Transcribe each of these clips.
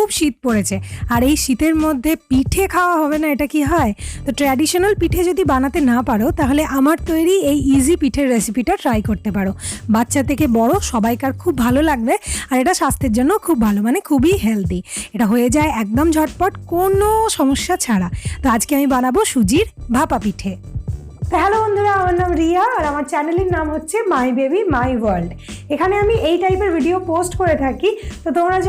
খুব শীত পড়েছে, আর এই শীতের মধ্যে পিঠে খাওয়া হবে না, এটা কি হয়? তো ট্র্যাডিশনাল পিঠে যদি বানাতে না পারো তাহলে আমার তৈরি এই ইজি পিঠের রেসিপিটা ট্রাই করতে পারো। বাচ্চা থেকে বড় সবাইকার খুব ভালো লাগবে, আর এটা স্বাস্থ্যের জন্য খুব ভালো, মানে খুবই হেলদি। এটা হয়ে যায় একদম ঝটপট, কোনো সমস্যা ছাড়া। তো আজকে আমি বানাবো সুজির ভাপা পিঠে। হ্যালো বন্ধুরা, আমার নাম রিয়া আর আমার চ্যানেলের নাম হচ্ছে মাই বেবি মাই ওয়ার্ল্ড। এখানে আমি এই টাইপের ভিডিও পোস্ট করে থাকি। তো তোমাদের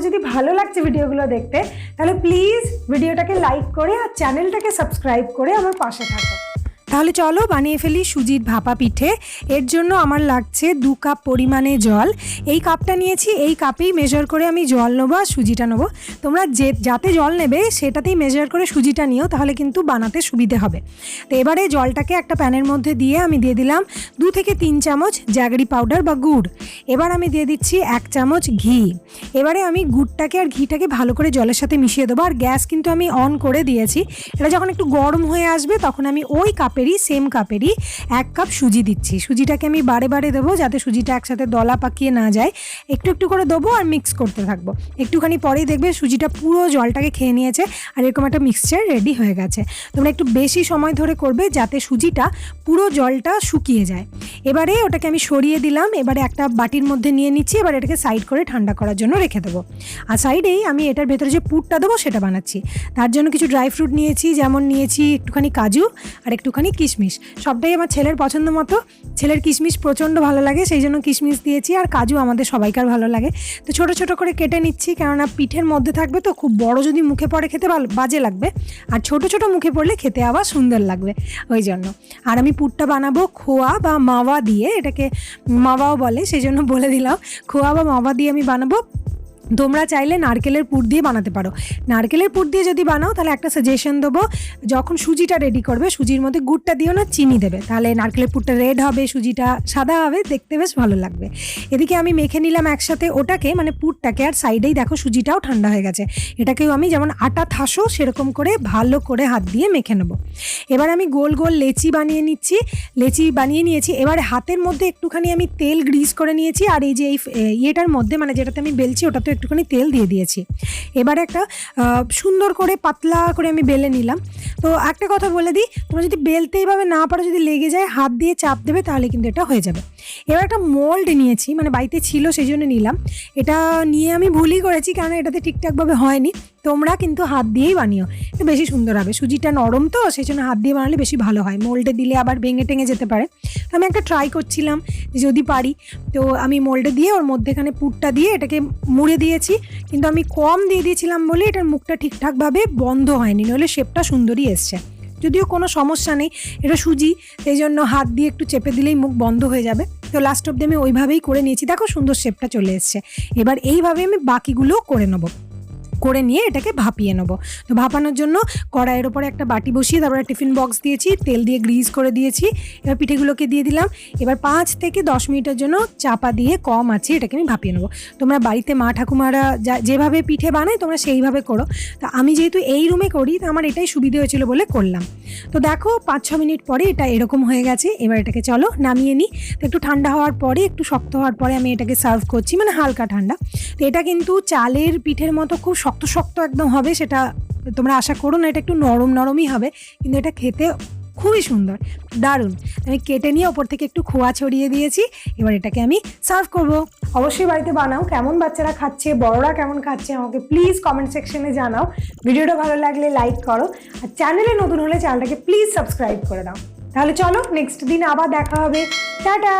যদি ভালো লাগছে ভিডিওগুলো দেখতে, তাহলে প্লিজ ভিডিওটাকে লাইক করে আর চ্যানেলটাকে সাবস্ক্রাইব করে আমার পাশে থাকো। তাহলে চলো বানিয়ে ফেলি সুজির ভাপা পিঠে। এর জন্য আমার লাগছে 2 কাপ পরিমাণে জল। এই কাপটা নিয়েছি, এই কাপেই মেজার করে আমি জল নেবো আর সুজিটা নেবো। তোমরা যাতে জল নেবে সেটাতেই মেজার করে সুজিটা নিও, তাহলে কিন্তু বানাতে সুবিধে হবে। তো এবারে জলটাকে একটা প্যানের মধ্যে দিয়ে আমি দিয়ে দিলাম 2 থেকে 3 চামচ জ্যাগরি পাউডার বা গুড়। এবার আমি দিয়ে দিচ্ছি 1 চামচ ঘি। এবারে আমি গুড়টাকে আর ঘিটাকে ভালো করে জলের সাথে মিশিয়ে দেবো, আর গ্যাস কিন্তু আমি অন করে দিয়েছি। এটা যখন একটু গরম হয়ে আসবে তখন আমি ওই সেম কাপেরই 1 কাপ সুজি দিচ্ছি। সুজিটাকে আমি বারে বারে দেবো যাতে সুজিটা একসাথে দলা পাকিয়ে না যায়। একটু একটু করে দেবো আর মিক্স করতে থাকবো। একটুখানি পরেই দেখবে সুজিটা পুরো জলটাকে খেয়ে নিয়েছে আর এরকম একটা মিক্সচার রেডি হয়ে গেছে। তোমরা একটু বেশি সময় ধরে করবে যাতে সুজিটা পুরো জলটা শুকিয়ে যায়। এবারে ওটাকে আমি সরিয়ে দিলাম। এবারে একটা বাটির মধ্যে নিয়ে নিচ্ছি। এবার এটাকে সাইড করে ঠান্ডা করার জন্য রেখে দেবো। আর সাইডেই আমি এটার ভেতরে যে পুরটা দেবো সেটা বানাচ্ছি। তার জন্য কিছু ড্রাই ফ্রুট নিয়েছি, যেমন নিয়েছি একটুখানি কাজু আর একটুখানি কিশমিশ। সবটাই আমার ছেলের পছন্দ মতো। ছেলের কিশমিশ প্রচণ্ড ভালো লাগে, সেই জন্য কিশমিশ দিয়েছি। আর কাজু আমাদের সবাইকার ভালো লাগে। তো ছোট ছোট করে কেটে নিচ্ছি, কেননা পিঠের মধ্যে থাকবে তো খুব বড় যদি মুখে পড়ে খেতে বাজে লাগবে, আর ছোট ছোট মুখে পড়লে খেতে আবার সুন্দর লাগবে, ওই জন্য। আর আমি পুরটা বানাবো খোয়া বা মাওয়া দিয়ে, এটাকে মাওয়াও বলে সেই জন্য বলে দিলাম। খোয়া বা মাওয়া দিয়ে আমি বানাবো। তোমরা চাইলে নারকেলের পুর দিয়ে বানাতে পারো। নারকেলের পুর দিয়ে যদি বানাও তাহলে একটা সাজেশন দেবো, যখন সুজিটা রেডি করবে সুজির মধ্যে গুড়টা দিও না, চিনি দেবে, তাহলে নারকেলের পুরটা রেড হবে, সুজিটা সাদা হবে, দেখতে বেশ ভালো লাগবে। এদিকে আমি মেখে নিলাম একসাথে ওটাকে, মানে পুরটাকে, আর সাইডেই দেখো সুজিটাও ঠান্ডা হয়ে গেছে। এটাকেও আমি যেমন আটা থাসো সেরকম করে ভালো করে হাত দিয়ে মেখে নেবো। এবার আমি গোল গোল লেচি বানিয়ে নিয়েছি। এবার হাতের মধ্যে একটুখানি আমি তেল গ্রিস করে নিয়েছি, আর এই যে এই ইয়েটার মধ্যে, মানে যেটাতে আমি বেলছি ওটাতে একটুখানি তেল দিয়ে দিয়েছি। এবারে একটা সুন্দর করে পাতলা করে আমি বেলে নিলাম। তো একটা কথা বলে দিই, তোমরা যদি বেলতে এইভাবে না পারো, যদি লেগে যায় হাত দিয়ে চাপ দেবে, তাহলে কিন্তু এটা হয়ে যাবে। এবার একটা মোল্ড নিয়েছি, মানে বাড়িতে ছিল সেই জন্য নিলাম। এটা নিয়ে আমি ভুলই করেছি, কারণ এটাতে ঠিকঠাকভাবে হয়নি। তোমরা কিন্তু হাত দিয়েই বানিও, এটা বেশি সুন্দর হবে। সুজিটা নরম তো, সেই জন্য হাত দিয়ে বানালে বেশি ভালো হয়। মোল্ডে দিলে আবার ভেঙে টেঙে যেতে পারে। তো আমি একটা ট্রাই করছিলাম যদি পারি। তো আমি মোল্ডে দিয়ে ওর মধ্যেখানে পুরটা দিয়ে এটাকে মুড়ে দিয়েছি, কিন্তু আমি কম দিয়ে দিয়েছিলাম বলে এটার মুখটা ঠিকঠাকভাবে বন্ধ হয়নি, নইলে শেপটা সুন্দরই এসছে। যদিও কোনো সমস্যা নেই, এটা সুজি, সেই জন্য হাত দিয়ে একটু চেপে দিলেই মুখ বন্ধ হয়ে যাবে। তো লাস্ট অব্দি আমি ওইভাবেই করে নিয়েছি, দেখো সুন্দর শেপটা চলে এসছে। এবার এইভাবে আমি বাকিগুলো করে নিয়ে এটাকে ভাপিয়ে নেবো। তো ভাপানোর জন্য কড়াইয়ের ওপরে একটা বাটি বসিয়ে তারপরে টিফিন বক্স দিয়েছি, তেল দিয়ে গ্রিজ করে দিয়েছি। এবার পিঠেগুলোকে দিয়ে দিলাম। এবার 5 থেকে 10 মিনিটের জন্য চাপা দিয়ে কম আছে এটাকে আমি ভাপিয়ে নেবো। তোমরা বাড়িতে মা ঠাকুমারা যেভাবে পিঠে বানায় তোমরা সেইভাবে করো। তো আমি যেহেতু এই রুমে করি, তো আমার এটাই সুবিধে হয়েছিল বলে করলাম। তো দেখো 5-6 মিনিট পরে এটা এরকম হয়ে গেছে। এবার এটাকে চলো নামিয়ে নিই। তো একটু ঠান্ডা হওয়ার পরে, একটু শক্ত হওয়ার পরে আমি এটাকে সার্ভ করছি, মানে হালকা ঠান্ডা। তো এটা কিন্তু চালের পিঠের মতো খুব শক্ত শক্ত একদম হবে সেটা তোমরা আশা করো না, এটা একটু নরমই হবে, কিন্তু এটা খেতে খুবই সুন্দর, দারুণ। আমি কেটে নিয়ে ওপর থেকে একটু খোয়া ছড়িয়ে দিয়েছি। এবার এটাকে আমি সার্ভ করব। অবশ্যই বাড়িতে বানাও। কেমন বাচ্চারা খাচ্ছে, বড়রা কেমন খাচ্ছে, আমাকে প্লিজ কমেন্ট সেকশনে জানাও। ভিডিওটা ভালো লাগলে লাইক করো, আর চ্যানেলে নতুন হলে চ্যানেলটাকে প্লিজ সাবস্ক্রাইব করে দাও। তাহলে চলো নেক্সট দিন আবার দেখা হবে। টাটা।